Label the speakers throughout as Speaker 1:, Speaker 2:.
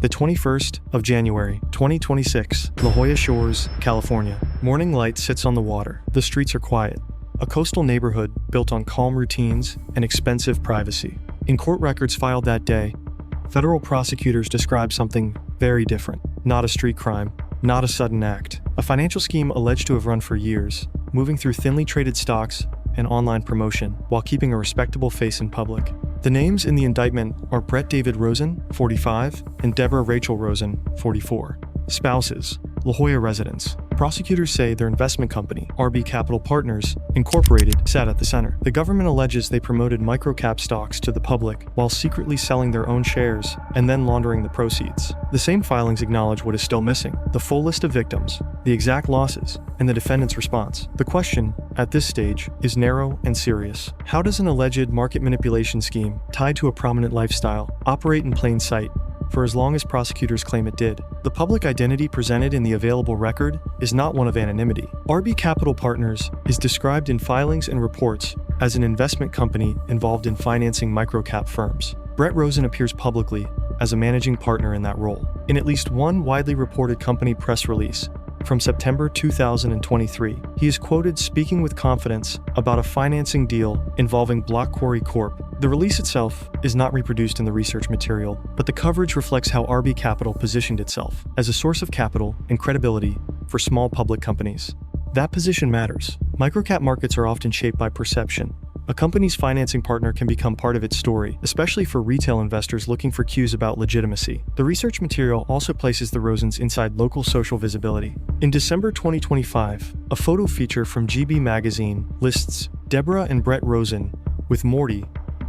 Speaker 1: The 21st of January, 2026, La Jolla Shores, California. Morning light sits on the water. The streets are quiet. A coastal neighborhood built on calm routines and expensive privacy. In court records filed that day, federal prosecutors describe something very different. Not a street crime, not a sudden act. A financial scheme alleged to have run for years, moving through thinly traded stocks and online promotion while keeping a respectable face in public. The names in the indictment are Brett David Rosen, 45, and Deborah Rachel Rosen, 44. Spouses, La Jolla residents. Prosecutors say their investment company, RB Capital Partners, Incorporated, sat at the center. The government alleges they promoted microcap stocks to the public while secretly selling their own shares and then laundering the proceeds. The same filings acknowledge what is still missing: the full list of victims, the exact losses, and the defendant's response. The question, at this stage, is narrow and serious. How does an alleged market manipulation scheme tied to a prominent lifestyle operate in plain sight for as long as prosecutors claim it did? The public identity presented in the available record is not one of anonymity. RB Capital Partners is described in filings and reports as an investment company involved in financing microcap firms. Brett Rosen appears publicly as a managing partner in that role. In at least one widely reported company press release from September 2023, he is quoted speaking with confidence about a financing deal involving Block Quarry Corp. The release itself is not reproduced in the research material, but the coverage reflects how RB Capital positioned itself as a source of capital and credibility for small public companies. That position matters. Microcap markets are often shaped by perception. A company's financing partner can become part of its story, especially for retail investors looking for cues about legitimacy. The research material also places the Rosens inside local social visibility. In December 2025, a photo feature from GB Magazine lists Deborah and Brett Rosen with Morty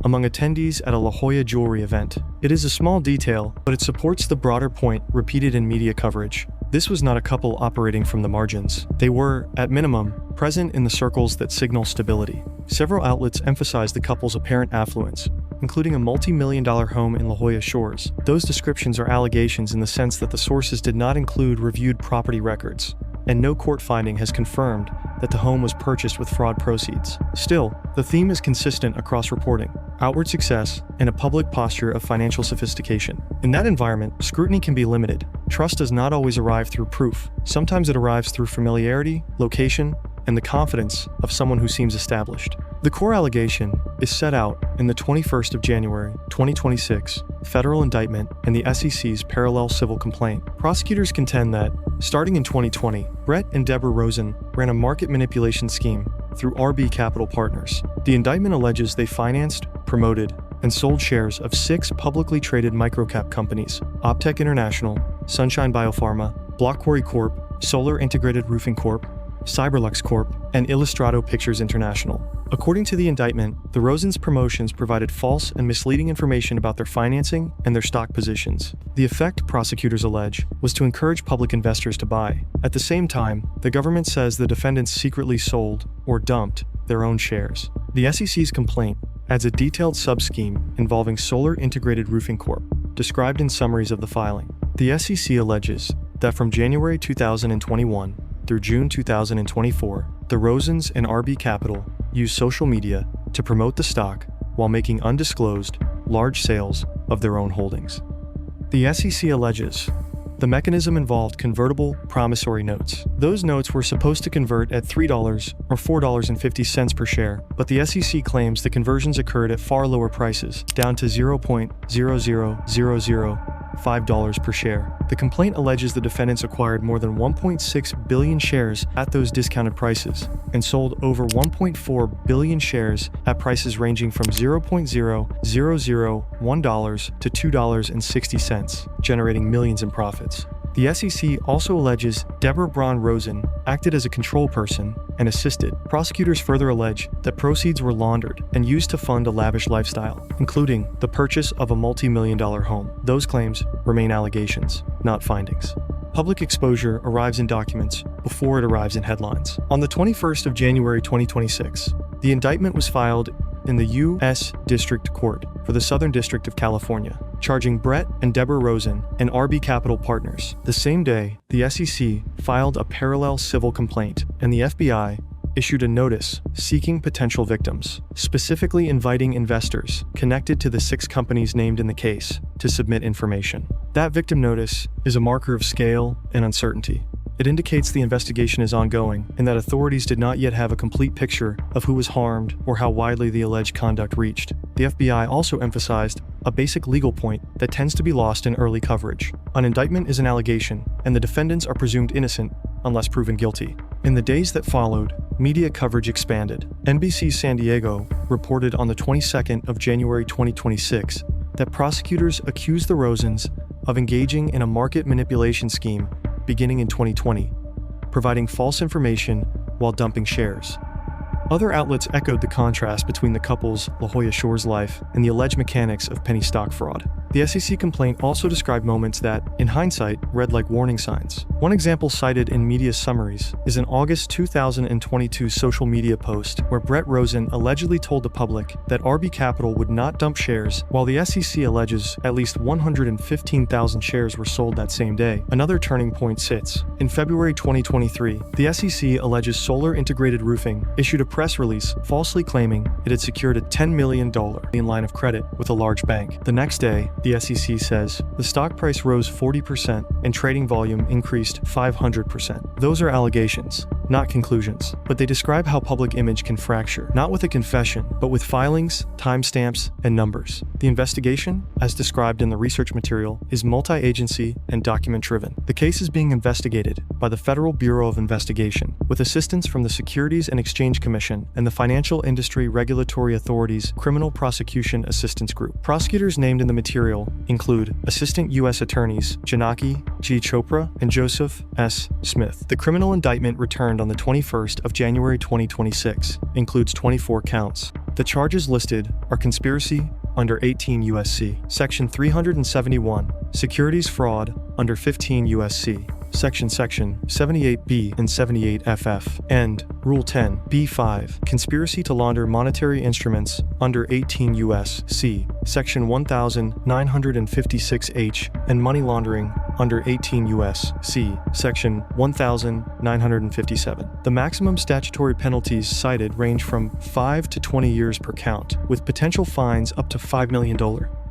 Speaker 1: among attendees at a La Jolla jewelry event. It is a small detail, but it supports the broader point repeated in media coverage. This was not a couple operating from the margins. They were, at minimum, present in the circles that signal stability. Several outlets emphasize the couple's apparent affluence, including a multi-million-dollar home in La Jolla Shores. Those descriptions are allegations in the sense that the sources did not include reviewed property records, and no court finding has confirmed that the home was purchased with fraud proceeds. Still, the theme is consistent across reporting: outward success and a public posture of financial sophistication. In that environment, scrutiny can be limited. Trust does not always arrive through proof. Sometimes it arrives through familiarity, location, and the confidence of someone who seems established. The core allegation is set out in the 21st of January, 2026, Federal Indictment and the SEC's parallel civil complaint. Prosecutors contend that, starting in 2020, Brett and Deborah Rosen ran a market manipulation scheme through RB Capital Partners. The indictment alleges they financed, promoted, and sold shares of 6 publicly traded microcap companies: Optech International, Sunshine Biopharma, Block Quarry Corp, Solar Integrated Roofing Corp, Cyberlux Corp, and Illustrato Pictures International. According to the indictment, the Rosens' promotions provided false and misleading information about their financing and their stock positions. The effect, prosecutors allege, was to encourage public investors to buy. At the same time, the government says the defendants secretly sold or dumped their own shares. The SEC's complaint adds a detailed sub-scheme involving Solar Integrated Roofing Corp, described in summaries of the filing. The SEC alleges that from January 2021 through June 2024, the Rosens and RB Capital used social media to promote the stock while making undisclosed, large sales of their own holdings. The SEC alleges the mechanism involved convertible promissory notes. Those notes were supposed to convert at $3 or $4.50 per share, but the SEC claims the conversions occurred at far lower prices, down to $0.00005 per share. The complaint alleges the defendants acquired more than 1.6 billion shares at those discounted prices and sold over 1.4 billion shares at prices ranging from $0.0001 to $2.60, generating millions in profits. The SEC also alleges Deborah Rosen acted as a control person and assisted. Prosecutors further allege that proceeds were laundered and used to fund a lavish lifestyle, including the purchase of a multi-million-dollar home. Those claims remain allegations, not findings. Public exposure arrives in documents before it arrives in headlines. On the 21st of January 2026, the indictment was filed in the U.S. District Court for the Southern District of California, charging Brett and Deborah Rosen and RB Capital Partners. The same day, the SEC filed a parallel civil complaint, and the FBI issued a notice seeking potential victims, specifically inviting investors connected to the 6 companies named in the case to submit information. That victim notice is a marker of scale and uncertainty. It indicates the investigation is ongoing and that authorities did not yet have a complete picture of who was harmed or how widely the alleged conduct reached. The FBI also emphasized a basic legal point that tends to be lost in early coverage. An indictment is an allegation, and the defendants are presumed innocent unless proven guilty. In the days that followed, media coverage expanded. NBC's San Diego reported on the 22nd of January 2026 that prosecutors accused the Rosens of engaging in a market manipulation scheme beginning in 2020, providing false information while dumping shares. Other outlets echoed the contrast between the couple's La Jolla Shores life and the alleged mechanics of penny stock fraud. The SEC complaint also described moments that, in hindsight, read like warning signs. One example cited in media summaries is an August 2022 social media post where Brett Rosen allegedly told the public that RB Capital would not dump shares, while the SEC alleges at least 115,000 shares were sold that same day. Another turning point sits. In February 2023, the SEC alleges Solar Integrated Roofing issued a press release falsely claiming it had secured a $10 million line of credit with a large bank. The next day, the SEC says the stock price rose 40% and trading volume increased 500%. Those are allegations, not conclusions, but they describe how public image can fracture, not with a confession, but with filings, timestamps, and numbers. The investigation, as described in the research material, is multi-agency and document-driven. The case is being investigated by the Federal Bureau of Investigation, with assistance from the Securities and Exchange Commission and the Financial Industry Regulatory Authority's Criminal Prosecution Assistance Group. Prosecutors named in the material include Assistant U.S. Attorneys Janaki G. Chopra and Joseph S. Smith. The criminal indictment returned on the 21st of January 2026 includes 24 counts. The charges listed are conspiracy under 18 U.S.C., Section 371, securities fraud under 15 U.S.C., Section 78B and 78FF, and Rule 10, B5, conspiracy to launder monetary instruments under 18 U.S.C., Section 1956H, and money laundering under 18 U.S.C., Section 1957. The maximum statutory penalties cited range from 5 to 20 years per count, with potential fines up to $5 million.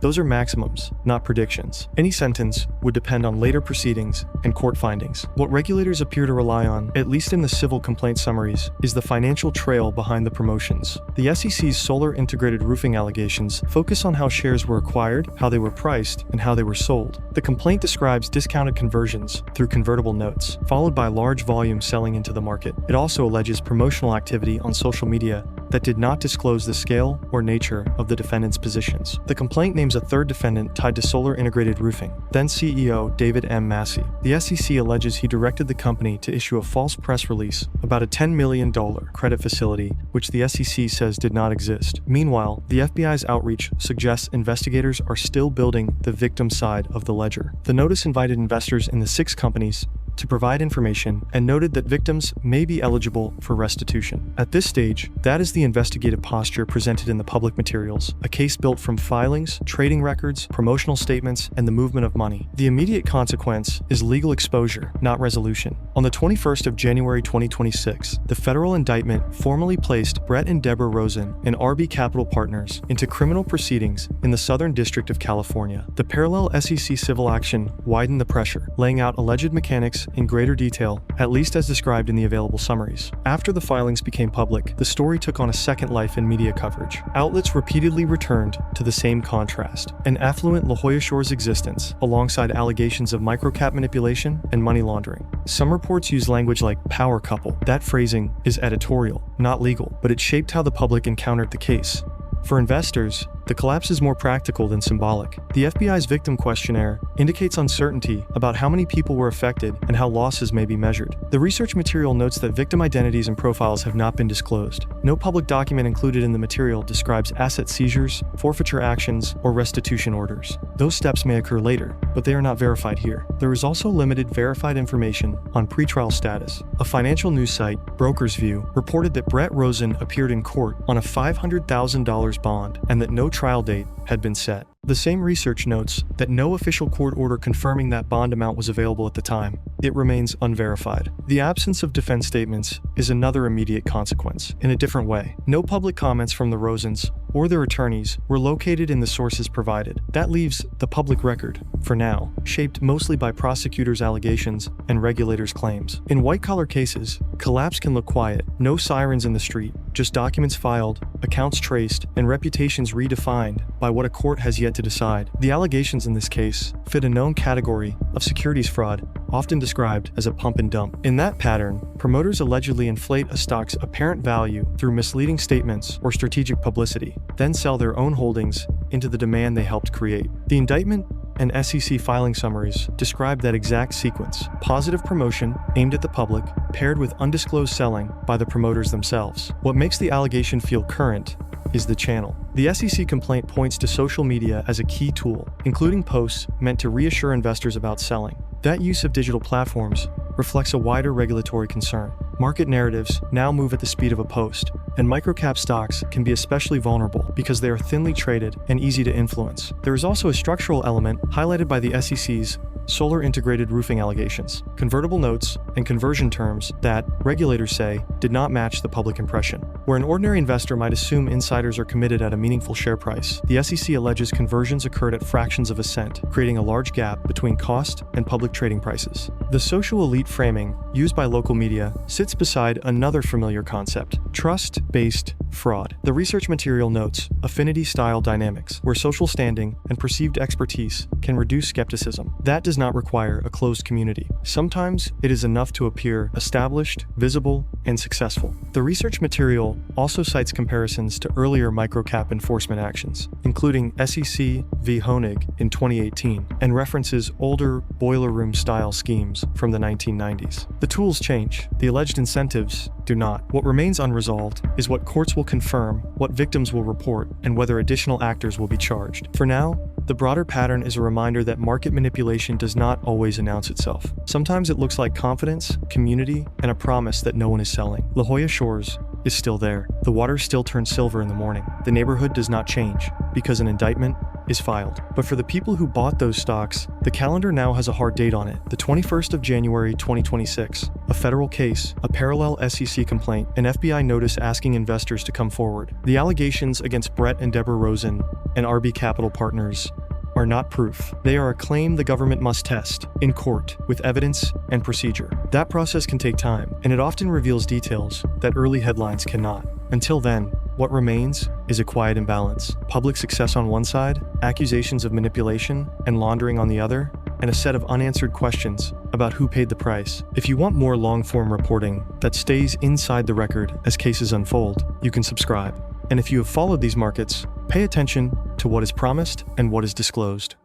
Speaker 1: Those are maximums, not predictions. Any sentence would depend on later proceedings and court findings. What regulators appear to rely on, at least in the civil complaint summaries, is the financial trail behind the promotions. The SEC's Solar Integrated Roofing allegations focus on how shares were acquired, how they were priced, and how they were sold. The complaint describes discounted conversions through convertible notes, followed by large volume selling into the market. It also alleges promotional activity on social media that did not disclose the scale or nature of the defendant's positions. The complaint names a third defendant tied to Solar Integrated Roofing, then CEO David M. Massey. The SEC alleges he directed the company to issue a false press release about a $10 million credit facility, which the SEC says did not exist. Meanwhile, the FBI's outreach suggests investigators are still building the victim side of the ledger. The notice invited investors in the 6 companies to provide information and noted that victims may be eligible for restitution. At this stage, that is the investigative posture presented in the public materials, a case built from filings, trading records, promotional statements, and the movement of money. The immediate consequence is legal exposure, not resolution. On the 21st of January 2026, the federal indictment formally placed Brett and Deborah Rosen and RB Capital Partners into criminal proceedings in the Southern District of California. The parallel SEC civil action widened the pressure, laying out alleged mechanics in greater detail, at least as described in the available summaries. After the filings became public, the story took on a second life in media coverage. Outlets repeatedly returned to the same contrast: an affluent La Jolla Shores existence, alongside allegations of microcap manipulation and money laundering. Some reports use language like power couple. That phrasing is editorial, not legal, but it shaped how the public encountered the case. For investors, the collapse is more practical than symbolic. The FBI's victim questionnaire indicates uncertainty about how many people were affected and how losses may be measured. The research material notes that victim identities and profiles have not been disclosed. No public document included in the material describes asset seizures, forfeiture actions, or restitution orders. Those steps may occur later, but they are not verified here. There is also limited verified information on pretrial status. A financial news site, Broker's View, reported that Brett Rosen appeared in court on a $500,000 bond and that no trial date had been set. The same research notes that no official court order confirming that bond amount was available at the time. It remains unverified. The absence of defense statements is another immediate consequence, in a different way. No public comments from the Rosens or their attorneys were located in the sources provided. That leaves the public record, for now, shaped mostly by prosecutors' allegations and regulators' claims. In white-collar cases, collapse can look quiet. No sirens in the street, just documents filed, accounts traced, and reputations redefined by what a court has yet to decide. The allegations in this case fit a known category of securities fraud, often described as a pump and dump. In that pattern, promoters allegedly inflate a stock's apparent value through misleading statements or strategic publicity, then sell their own holdings into the demand they helped create. The indictment and SEC filing summaries describe that exact sequence: positive promotion aimed at the public, paired with undisclosed selling by the promoters themselves. What makes the allegation feel current is the channel. The SEC complaint points to social media as a key tool, including posts meant to reassure investors about selling. That use of digital platforms reflects a wider regulatory concern. Market narratives now move at the speed of a post, and microcap stocks can be especially vulnerable because they are thinly traded and easy to influence. There is also a structural element highlighted by the SEC's solar integrated roofing allegations, convertible notes, and conversion terms that, regulators say, did not match the public impression. Where an ordinary investor might assume insiders are committed at a meaningful share price, the SEC alleges conversions occurred at fractions of a cent, creating a large gap between cost and public trading prices. The social elite framing used by local media sits beside another familiar concept: trust-based fraud. The research material notes affinity-style dynamics, where social standing and perceived expertise can reduce skepticism. That does not require a closed community. Sometimes it is enough to appear established, visible, and successful. The research material also cites comparisons to earlier microcap enforcement actions, including SEC v. Honig in 2018, and references older boiler room-style schemes from the 1990s. The tools change, the alleged incentives do not. What remains unresolved is what courts will confirm, what victims will report, and whether additional actors will be charged. For now, the broader pattern is a reminder that market manipulation does not always announce itself. Sometimes it looks like confidence, community, and a promise that no one is selling. La Jolla Shores is still there. The water still turns silver in the morning. The neighborhood does not change because an indictment is filed. But for the people who bought those stocks, the calendar now has a hard date on it: the 21st of January 2026. A federal case, a parallel SEC complaint, an FBI notice asking investors to come forward. The allegations against Brett and Deborah Rosen and RB Capital Partners are not proof. They are a claim the government must test in court with evidence and procedure. That process can take time, and it often reveals details that early headlines cannot. Until then, what remains is a quiet imbalance: public success on one side, accusations of manipulation and laundering on the other, and a set of unanswered questions about who paid the price. If you want more long-form reporting that stays inside the record as cases unfold, you can subscribe. And if you have followed these markets, pay attention to what is promised and what is disclosed.